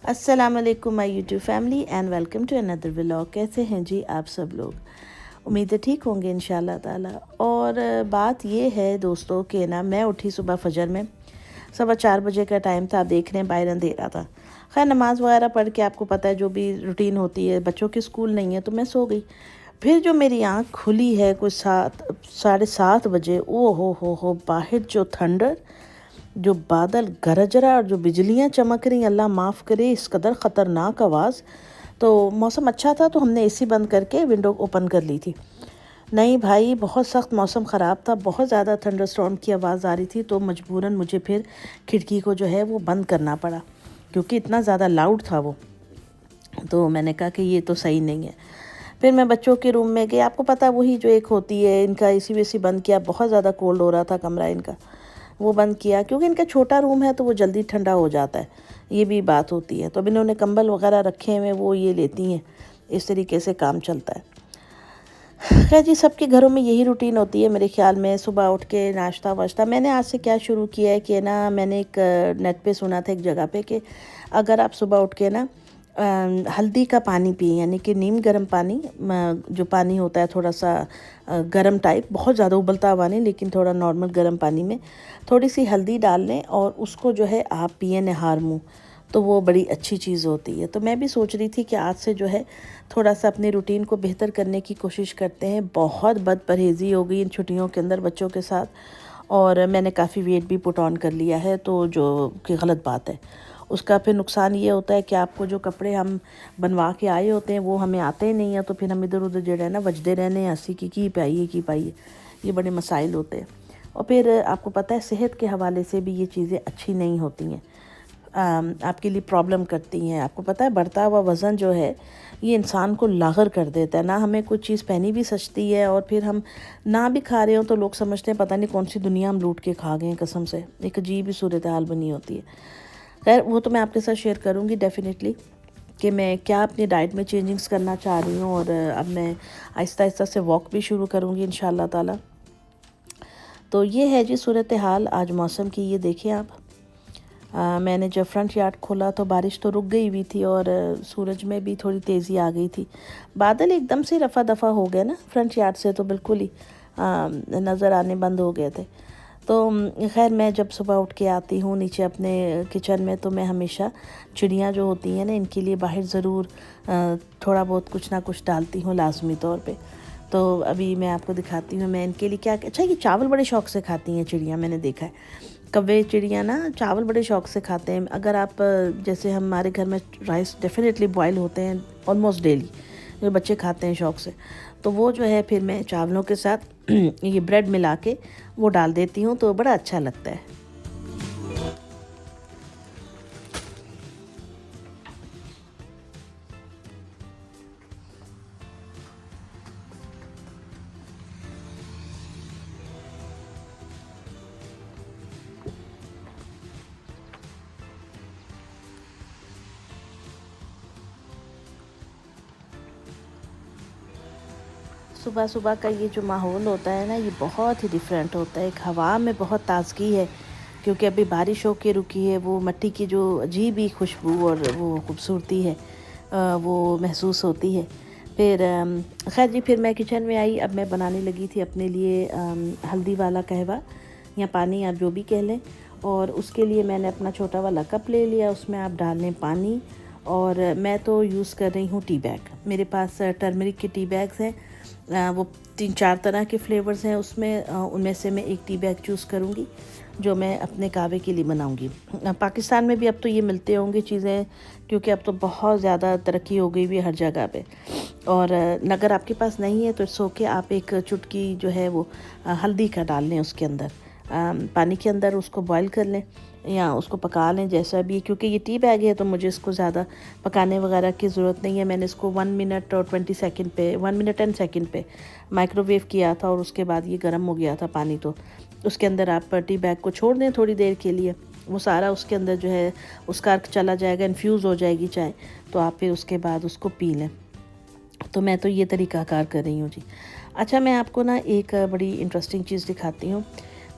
अस्सलामुअलैकुम my YouTube family and welcome to another vlog. कैसे हैं जी आप सब लोग? उम्मीद है ठीक होंगे इंशाल्लाह ताला। और बात ये है दोस्तों कि ना मैं उठी सुबह फजर में 4:15 बजे का टाइम था। आप देख रहे हैं बाहर अंधेरा था। खैर नमाज़ वगैरह पढ़ के आपको पता है जो भी रूटीन होती है, बच्चों की स्कूल नहीं है तो मैं सो गई। फिर जो मेरी आँख खुली है कुछ 7 साढ़े 7 बजे, ओ हो बाहर जो थंडर, जो बादल गरज रहा और जो बिजलियां चमक रही, अल्लाह माफ़ करे इस कदर ख़तरनाक आवाज़। तो मौसम अच्छा था तो हमने एसी बंद करके विंडो ओपन कर ली थी। नहीं भाई, बहुत सख्त मौसम ख़राब था, बहुत ज़्यादा थंडरस्टॉर्म की आवाज़ आ रही थी तो मजबूरन मुझे फिर खिड़की को जो है वो बंद करना पड़ा क्योंकि इतना ज़्यादा लाउड था वो। तो मैंने कहा कि ये तो सही नहीं है। फिर मैं बच्चों के रूम में गई। आपको पता है वही जो एक होती है, इनका एसी वेसी बंद किया, बहुत ज़्यादा कोल्ड हो रहा था कमरा इनका, वो बंद किया क्योंकि इनका छोटा रूम है तो वो जल्दी ठंडा हो जाता है, ये भी बात होती है। तो अब इन्होंने कंबल वगैरह रखे हुए वो ये लेती हैं, इस तरीके से काम चलता है। खैर जी, सबके घरों में यही रूटीन होती है मेरे ख्याल में। सुबह उठ के नाश्ता वाश्ता मैंने आज से क्या शुरू किया है कि ना, मैंने एक नेट पे सुना था एक जगह पे कि अगर आप सुबह उठ के ना हल्दी का पानी पिए, यानी कि नीम गर्म पानी, जो पानी होता है थोड़ा सा गर्म टाइप, बहुत ज़्यादा उबलता हुआ नहीं लेकिन थोड़ा नॉर्मल गर्म पानी में थोड़ी सी हल्दी डाल लें और उसको जो है आप पिए नहार मुँह, तो वो बड़ी अच्छी चीज़ होती है। तो मैं भी सोच रही थी कि आज से जो है थोड़ा सा अपनी रूटीन को बेहतर करने की कोशिश करते हैं। बहुत बद परहेज़ी हो गई इन छुट्टियों के अंदर बच्चों के साथ, और मैंने काफ़ी वेट भी पुट ऑन कर लिया है, तो जो कि गलत बात है। उसका फिर नुकसान ये होता है कि आपको जो कपड़े हम बनवा के आए होते हैं वो हमें आते ही नहीं हैं, तो फिर हम इधर उधर जो है ना वजदे रहने हैं, हंसी की पाइए, ये बड़े मसाइल होते हैं। और फिर आपको पता है सेहत के हवाले से भी ये चीज़ें अच्छी नहीं होती हैं, आपके लिए प्रॉब्लम करती हैं। आपको पता है बढ़ता हुआ वज़न जो है ये इंसान को लाग़र कर देता है ना। हमें कुछ चीज़ पहनी भी सस्ती है और फिर हम ना भी खा रहे हो तो लोग समझते हैं पता नहीं कौन सी दुनिया हम लूट के खा गए हैं, कसम से एक अजीब ही सूरत हाल बनी होती है। खैर वो तो मैं आपके साथ शेयर करूँगी डेफ़िनेटली कि मैं क्या अपनी डाइट में चेंजिंग्स करना चाह रही हूँ, और अब मैं आहिस्ता आहिस्ता से वॉक भी शुरू करूँगी इंशाल्लाह ताला। तो ये है जी सूरत हाल आज मौसम की। ये देखें आप, मैंने जब फ्रंट यार्ड खोला तो बारिश तो रुक गई हुई थी और सूरज में भी थोड़ी तेज़ी आ गई थी। बादल एकदम से रफ़ा दफ़ा हो गए ना फ्रंट यार्ड से, तो बिल्कुल ही नज़र आने बंद हो गए थे। तो खैर मैं जब सुबह उठ के आती हूँ नीचे अपने किचन में तो मैं हमेशा चिड़ियाँ जो होती हैं ना इनके लिए बाहर ज़रूर थोड़ा बहुत कुछ ना कुछ डालती हूँ लाजमी तौर पे। तो अभी मैं आपको दिखाती हूँ मैं इनके लिए क्या। अच्छा, ये चावल बड़े शौक़ से खाती हैं चिड़ियाँ, मैंने देखा है कौवे चिड़ियाँ ना चावल बड़े शौक़ से खाते हैं। अगर आप जैसे हमारे घर में राइस डेफिनेटली बॉयल होते हैं ऑलमोस्ट डेली, जो बच्चे खाते हैं शौक़ से, तो वो जो है फिर मैं चावलों के साथ ये ब्रेड मिला के वो डाल देती हूँ तो बड़ा अच्छा लगता है। सुबह सुबह का ये जो माहौल होता है ना ये बहुत ही डिफरेंट होता है। एक हवा में बहुत ताज़गी है क्योंकि अभी बारिश होके रुकी है। वो मिट्टी की जो अजीब ही खुशबू और वो खूबसूरती है वो महसूस होती है। फिर खैर जी, फिर मैं किचन में आई। अब मैं बनाने लगी थी अपने लिए हल्दी वाला कहवा या पानी, आप जो भी कह लें। और उसके लिए मैंने अपना छोटा वाला कप ले लिया, उसमें आप डाल लें पानी। और मैं तो यूज़ कर रही हूँ टी बैग। मेरे पास टर्मरिक के टी बैग्स हैं, वो 3-4 तरह के फ्लेवर्स हैं उसमें। उनमें से मैं एक टी बैग चूज़ करूँगी जो मैं अपने कहवे के लिए बनाऊँगी। पाकिस्तान में भी अब तो ये मिलते होंगे चीज़ें, क्योंकि अब तो बहुत ज़्यादा तरक्की हो गई हुई है हर जगह पे। और अगर आपके पास नहीं है तो सो के आप एक चुटकी जो है वो हल्दी का डाल लें उसके अंदर, पानी के अंदर उसको बॉईल कर लें या उसको पका लें जैसा भी। क्योंकि ये टी बैग है तो मुझे इसको ज़्यादा पकाने वगैरह की ज़रूरत नहीं है। मैंने इसको 1 मिनट और 20 सेकंड पे 1 मिनट एंड सेकंड पे माइक्रोवेव किया था और उसके बाद ये गर्म हो गया था पानी। तो उसके अंदर आप टी बैग को छोड़ दें थोड़ी देर के लिए, वो सारा उसके अंदर जो है उसका अर्क चला जाएगा, इन्फ्यूज़ हो जाएगी चाय, तो आप फिर उसके बाद उसको पी लें। तो मैं तो ये तरीक़ाकार कर रही हूँ जी। अच्छा, मैं आपको ना एक बड़ी इंटरेस्टिंग चीज़ दिखाती हूँ।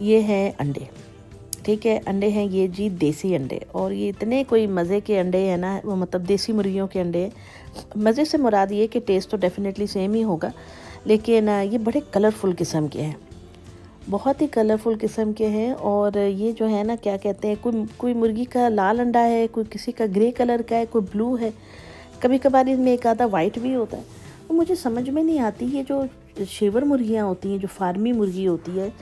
ये है अंडे, ठीक है। अंडे हैं ये जी देसी अंडे, और ये इतने कोई मज़े के अंडे हैं ना, वो मतलब देसी मुर्गियों के अंडे हैं। मज़े से मुराद ये कि टेस्ट तो डेफिनेटली सेम ही होगा, लेकिन ये बड़े कलरफुल किस्म के हैं, बहुत ही कलरफुल किस्म के हैं। और ये जो है ना, क्या कहते हैं, कोई मुर्गी का लाल अंडा है, कोई किसी का ग्रे कलर का है, कोई ब्लू है, कभी कभार इसमें एक आधा वाइट भी होता है। तो मुझे समझ में नहीं आती, ये जो शेवर मुर्गियाँ होती हैं, जो फार्मी मुर्गी होती है,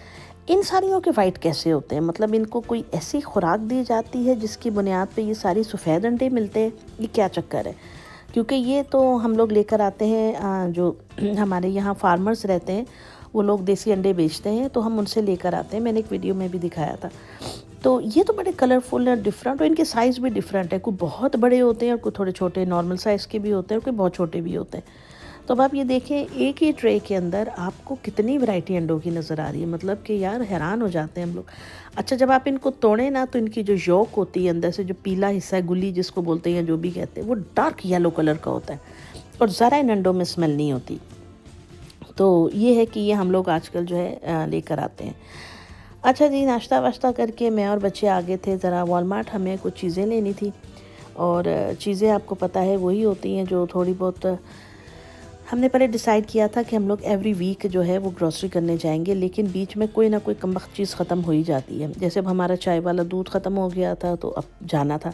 इन सारियों के वाइट कैसे होते हैं? मतलब इनको कोई ऐसी खुराक दी जाती है जिसकी बुनियाद पे ये सारी सफ़ेद अंडे मिलते हैं? ये क्या चक्कर है? क्योंकि ये तो हम लोग लेकर आते हैं, जो हमारे यहाँ फार्मर्स रहते हैं वो लोग देसी अंडे बेचते हैं, तो हम उनसे लेकर आते हैं। मैंने एक वीडियो में भी दिखाया था। तो ये तो बड़े कलरफुल हैं, डिफरेंट, और इनके साइज़ भी डिफरेंट है। कोई बहुत बड़े होते हैं और कोई थोड़े छोटे नॉर्मल साइज़ के भी होते हैं, और कोई बहुत छोटे भी होते हैं। तो अब आप ये देखें, एक ही ट्रे के अंदर आपको कितनी वैरायटी अंडों की नज़र आ रही है, मतलब कि यार हैरान हो जाते हैं हम लोग। अच्छा, जब आप इनको तोड़ें ना, तो इनकी जो यॉक होती है अंदर से, जो पीला हिस्सा है, गुली जिसको बोलते हैं, जो भी कहते हैं, वो डार्क येलो कलर का होता है, और ज़रा इन अंडों में स्मेल नहीं होती। तो ये है कि ये हम लोग आजकल जो है लेकर आते हैं। अच्छा जी, नाश्ता वाश्ता करके मैं और बच्चे आ गए थे ज़रा वॉलमार्ट, हमें कुछ चीज़ें लेनी थी। और चीज़ें आपको पता है वही होती हैं जो थोड़ी बहुत, हमने पहले डिसाइड किया था कि हम लोग एवरी वीक जो है वो ग्रॉसरी करने जाएंगे, लेकिन बीच में कोई ना कोई कमबख्त चीज़ ख़त्म हो ही जाती है। जैसे अब हमारा चाय वाला दूध ख़त्म हो गया था, तो अब जाना था,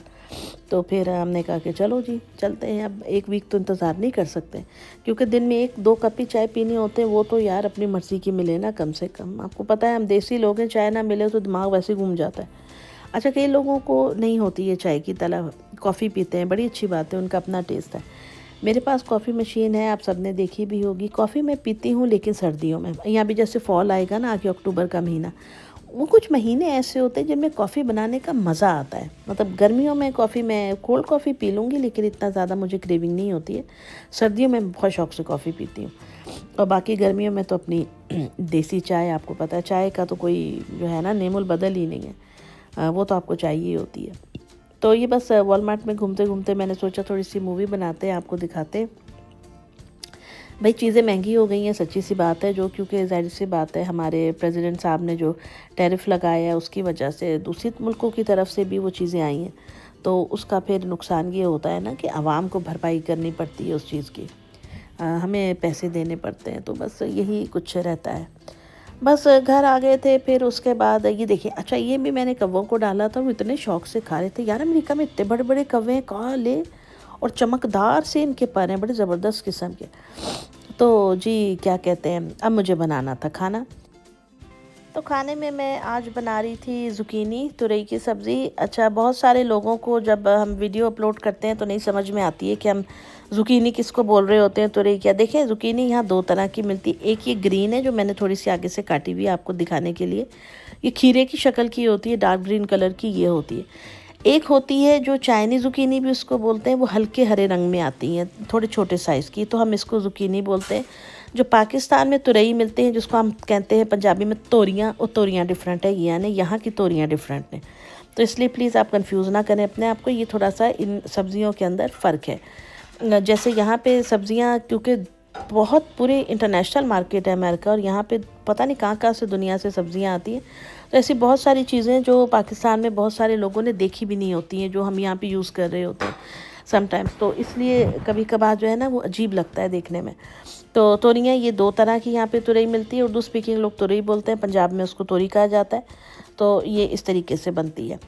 तो फिर हमने कहा कि चलो जी चलते हैं। अब एक वीक तो इंतज़ार नहीं कर सकते, क्योंकि दिन में 1-2 कप ही चाय पीनी होते हैं, वो तो यार अपनी मर्ज़ी की मिले ना कम से कम। आपको पता है हम देसी लोग हैं, चाय ना मिले तो दिमाग वैसे घूम जाता है। अच्छा, कई लोगों को नहीं होती है चाय की तलब, कॉफ़ी पीते हैं, बड़ी अच्छी बात है, उनका अपना टेस्ट है। मेरे पास कॉफ़ी मशीन है, आप सबने देखी भी होगी। कॉफ़ी मैं पीती हूँ लेकिन सर्दियों में। यहाँ भी जैसे फॉल आएगा ना, आगे अक्टूबर का महीना, वो कुछ महीने ऐसे होते हैं जिनमें कॉफ़ी बनाने का मज़ा आता है। मतलब गर्मियों में कॉफ़ी, मैं कोल्ड कॉफ़ी पी लूँगी, लेकिन इतना ज़्यादा मुझे क्रेविंग नहीं होती है। सर्दियों में बहुत शौक़ से कॉफ़ी पीती हूँ, और बाकी गर्मियों में तो अपनी देसी चाय, आपको पता है चाय का तो कोई जो है ना नेमुल बदल ही नहीं है, वो तो आपको चाहिए होती है। तो ये बस वॉलमार्ट में घूमते घूमते मैंने सोचा थोड़ी सी मूवी बनाते हैं, आपको दिखाते हैं। भाई चीज़ें महंगी हो गई हैं, सच्ची सी बात है, जो क्योंकि ज़ाहिर सी बात है हमारे प्रेसिडेंट साहब ने जो टैरिफ लगाया है उसकी वजह से दूसरे मुल्कों की तरफ से भी वो चीज़ें आई हैं, तो उसका फिर नुकसान ये होता है ना कि आवाम को भरपाई करनी पड़ती है उस चीज़ की, हमें पैसे देने पड़ते हैं, तो बस यही कुछ रहता है। बस घर आ गए थे, फिर उसके बाद ये देखिए, अच्छा ये भी मैंने कव्वों को डाला था, वो इतने शौक से खा रहे थे यार। अमेरिका में इतने बड़े बड़े कव्वे हैं, काले और चमकदार से इनके पर हैं, बड़े ज़बरदस्त किस्म के। तो जी क्या कहते हैं, अब मुझे बनाना था खाना। तो खाने में मैं आज बना रही थी ज़ुकीनी तुरई की सब्ज़ी। अच्छा, बहुत सारे लोगों को जब हम वीडियो अपलोड करते हैं तो नहीं समझ में आती है कि हम ज़ुकीनी किसको बोल रहे होते हैं, तुरई क्या। देखें, ज़ुकीनी यहाँ 2 तरह की मिलती है। एक ये ग्रीन है, जो मैंने थोड़ी सी आगे से काटी हुई है आपको दिखाने के लिए, ये खीरे की शक्ल की होती है, डार्क ग्रीन कलर की ये होती है। एक होती है जो चाइनीज़ ज़ुकीनी भी उसको बोलते हैं, वो हल्के हरे रंग में आती हैं, थोड़े छोटे साइज़ की, तो हम इसको ज़ुकीनी बोलते हैं। जो पाकिस्तान में तुरई मिलते हैं, जिसको हम कहते हैं पंजाबी में तोरियाँ, वो तोरियाँ डिफरेंट है, यानी यहाँ की तोरियाँ डिफरेंट हैं। तो इसलिए प्लीज़ आप कंफ्यूज ना करें अपने आप को, ये थोड़ा सा इन सब्ज़ियों के अंदर फ़र्क है। जैसे यहाँ पे सब्ज़ियाँ, क्योंकि बहुत पूरे इंटरनेशनल मार्केट है अमेरिका, और यहाँ पे पता नहीं कहाँ कहाँ से दुनिया से सब्ज़ियाँ आती हैं, तो ऐसी बहुत सारी चीज़ें जो पाकिस्तान में बहुत सारे लोगों ने देखी भी नहीं होती हैं, जो हम यहाँ पे यूज़ कर रहे होते हैं समटाइम्स, तो इसलिए कभी कभार जो है ना वो अजीब लगता है देखने में। तो तोरियाँ ये 2 तरह की यहाँ पे तुरई मिलती है, उर्दू स्पीकिंग लोग तुरई बोलते हैं, पंजाब में उसको तोरी कहा जाता है। तो ये इस तरीके से बनती है।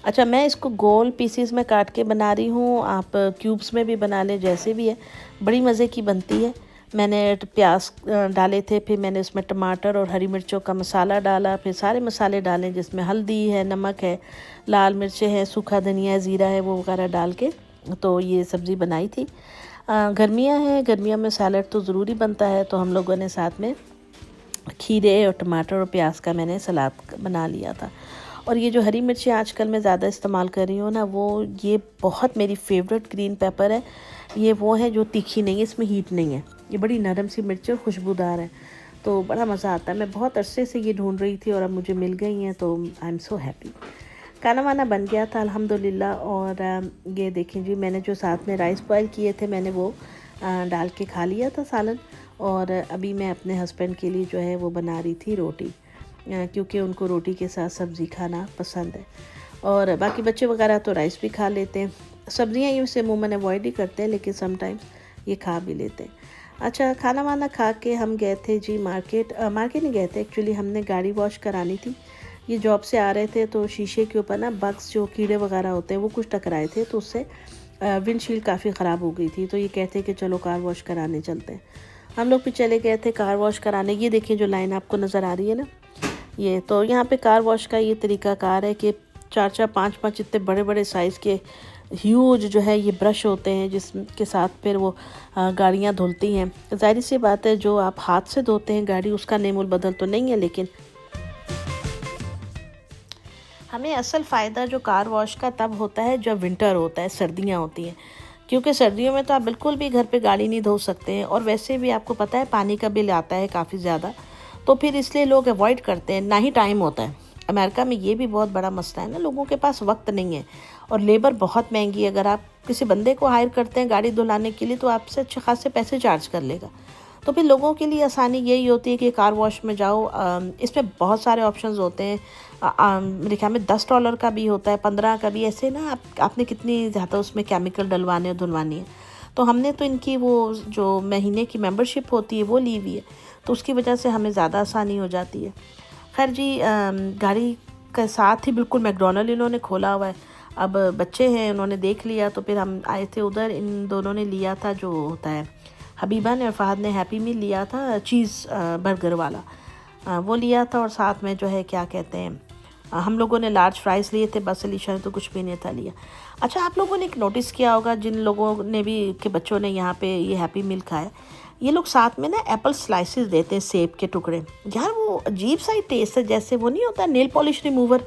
अच्छा, मैं इसको गोल पीसीज में काट के बना रही हूँ, आप क्यूब्स में भी बना लें, जैसे भी है, बड़ी मज़े की बनती है। मैंने प्याज डाले थे, फिर मैंने उसमें टमाटर और हरी मिर्चों का मसाला डाला, फिर सारे मसाले डालें जिसमें हल्दी है, नमक है, लाल मिर्चें हैं, सूखा धनिया है, ज़ीरा है, वो वगैरह डाल के तो ये सब्ज़ी बनाई थी। गर्मियाँ हैं, गर्मियों में सैलड तो ज़रूरी बनता है, तो हम लोगों ने साथ में खीरे और टमाटर और प्याज का मैंने सलाद बना लिया था। और ये जो हरी मिर्चें आजकल मैं ज़्यादा इस्तेमाल कर रही हूँ ना, वो ये बहुत मेरी फेवरेट ग्रीन पेपर है। ये वो है जो तीखी नहीं है, इसमें हीट नहीं है, ये बड़ी नरम सी मिर्च और खुशबूदार है, तो बड़ा मज़ा आता है। मैं बहुत अरसे से ये ढूंढ रही थी और अब मुझे मिल गई हैं, तो आई एम सो हैप्पी। खाना वाना बन गया था अल्हम्दुलिल्लाह। और ये देखें जी, मैंने जो साथ में राइस बॉयल किए थे, मैंने वो डाल के खा लिया था सालन। और अभी मैं अपने हस्बैंड के लिए जो है वो बना रही थी रोटी। क्योंकि उनको रोटी के साथ सब्ज़ी खाना पसंद है। और बाकी बच्चे वगैरह तो राइस भी खा लेते हैं। सब्ज़ियाँ यूँ से अमूमन अवॉइड ही करते हैं, लेकिन समटाइम्स ये खा भी लेते हैं। अच्छा, खाना वाना खा के हम गए थे जी मार्केट। मार्केट नहीं गए थे एक्चुअली, हमने गाड़ी वॉश करानी थी। ये जॉब से आ रहे थे तो शीशे के ऊपर ना बग्स, जो कीड़े वगैरह होते हैं, वो कुछ टकराए थे, तो उससे विंडशील्ड काफ़ी ख़राब हो गई थी। तो ये कहते कि चलो कार वॉश कराने चलते हैं। हम लोग भी चले गए थे कार वॉश कराने। ये देखिए जो लाइन आपको नज़र आ रही है ना, ये तो यहाँ पे कार वॉश का ये तरीका कार है कि 4-4 5-5 इतने बड़े बड़े साइज़ के ह्यूज जो है ये ब्रश होते हैं, जिसके साथ फिर वो गाड़ियाँ धुलती हैं। ज़ाहिर सी बात है, जो आप हाथ से धोते हैं गाड़ी, उसका नेमूल बदल तो नहीं है, लेकिन हमें असल फ़ायदा जो कार वॉश का तब होता है जब विंटर होता है, सर्दियाँ होती हैं। क्योंकि सर्दियों में तो आप बिल्कुल भी घर पे गाड़ी नहीं धो सकते हैं, और वैसे भी आपको पता है पानी का बिल आता है काफ़ी ज़्यादा, तो फिर इसलिए लोग अवॉइड करते हैं, ना ही टाइम होता है। अमेरिका में ये भी बहुत बड़ा मसला है ना, लोगों के पास वक्त नहीं है, और लेबर बहुत महंगी है। अगर आप किसी बंदे को हायर करते हैं गाड़ी धुलाने के लिए, तो आपसे अच्छे खासे पैसे चार्ज कर लेगा। तो फिर लोगों के लिए आसानी यही होती है कि कार वॉश में जाओ। इसमें बहुत सारे ऑप्शंस होते हैं। मेरे ख्याल में $10 का भी होता है, 15 का भी, ऐसे ना आपने कितनी ज़्यादा उसमें केमिकल डलवाने और धुलवानी है। तो हमने तो इनकी वो जो महीने की मेंबरशिप होती है वो ली हुई है, तो उसकी वजह से हमें ज़्यादा आसानी हो जाती है। खैर जी, गाड़ी के साथ ही बिल्कुल मैकडॉनल्ड इन्होंने खोला हुआ है। अब बच्चे हैं, उन्होंने देख लिया, तो फिर हम आए थे उधर। इन दोनों ने लिया था, जो होता है हबीबा ने और फ़हद ने, हैप्पी मील लिया था, चीज़ बर्गर वाला वो लिया था। और साथ में जो है क्या कहते हैं, हम लोगों ने लार्ज फ्राइज़ लिए थे, बस अलीशा ने तो कुछ भी नहीं था लिया। अच्छा, आप लोगों ने एक नोटिस किया होगा, जिन लोगों ने भी के बच्चों ने यहाँ पे ये हैप्पी मील खाया, ये लोग साथ में ना एप्पल स्लाइसेस देते हैं, सेब के टुकड़े। यार वो अजीब सा ही टेस्ट है, जैसे वो नहीं होता नेल पॉलिश रिमूवर,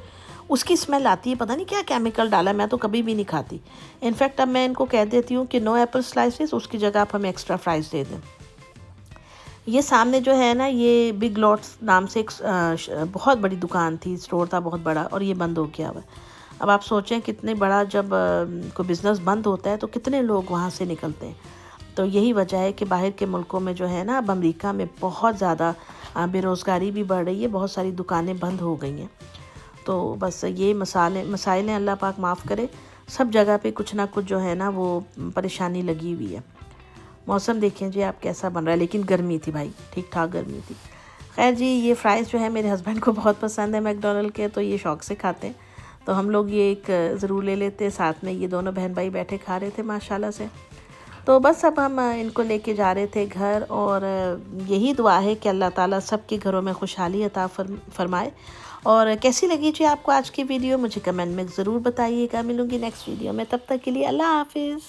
उसकी स्मेल आती है। पता नहीं क्या केमिकल डाला है, मैं तो कभी भी नहीं खाती। इनफैक्ट अब मैं इनको कह देती हूँ कि नो एप्पल स्लाइसेस, उसकी जगह आप हमें एक्स्ट्रा फ्राइज़ दे दें। ये सामने जो है ना, ये बिग लॉट्स नाम से एक बहुत बड़ी दुकान थी, स्टोर था बहुत बड़ा, और ये बंद हो गया हुआ है। अब आप सोचें कितने बड़ा, जब कोई बिज़नेस बंद होता है तो कितने लोग वहाँ से निकलते हैं। तो यही वजह है कि बाहर के मुल्कों में जो है ना, अब अमेरिका में बहुत ज़्यादा बेरोज़गारी भी बढ़ रही है, बहुत सारी दुकानें बंद हो गई हैं। तो बस ये मसाइल हैं, अल्लाह पाक माफ़ करे। सब जगह पे कुछ ना कुछ जो है ना, वो परेशानी लगी हुई है। मौसम देखें जी आप कैसा बन रहा है, लेकिन गर्मी थी भाई, ठीक ठाक गर्मी थी। खैर जी, ये फ्राइज़ जो है मेरे हस्बैंड को बहुत पसंद है मैकडॉनल्ड के, तो ये शौक़ से खाते हैं। तो हम लोग ये एक ज़रूर ले लेते, साथ में ये दोनों बहन भाई बैठे खा रहे थे माशाल्लाह से। तो बस अब हम इनको लेके जा रहे थे घर, और यही दुआ है कि अल्लाह ताला सबके घरों में खुशहाली अता फरमाए। और कैसी लगी जी आपको आज की वीडियो, मुझे कमेंट में ज़रूर बताइएगा। मिलूँगी नेक्स्ट वीडियो में, तब तक के लिए अल्लाह हाफिज़।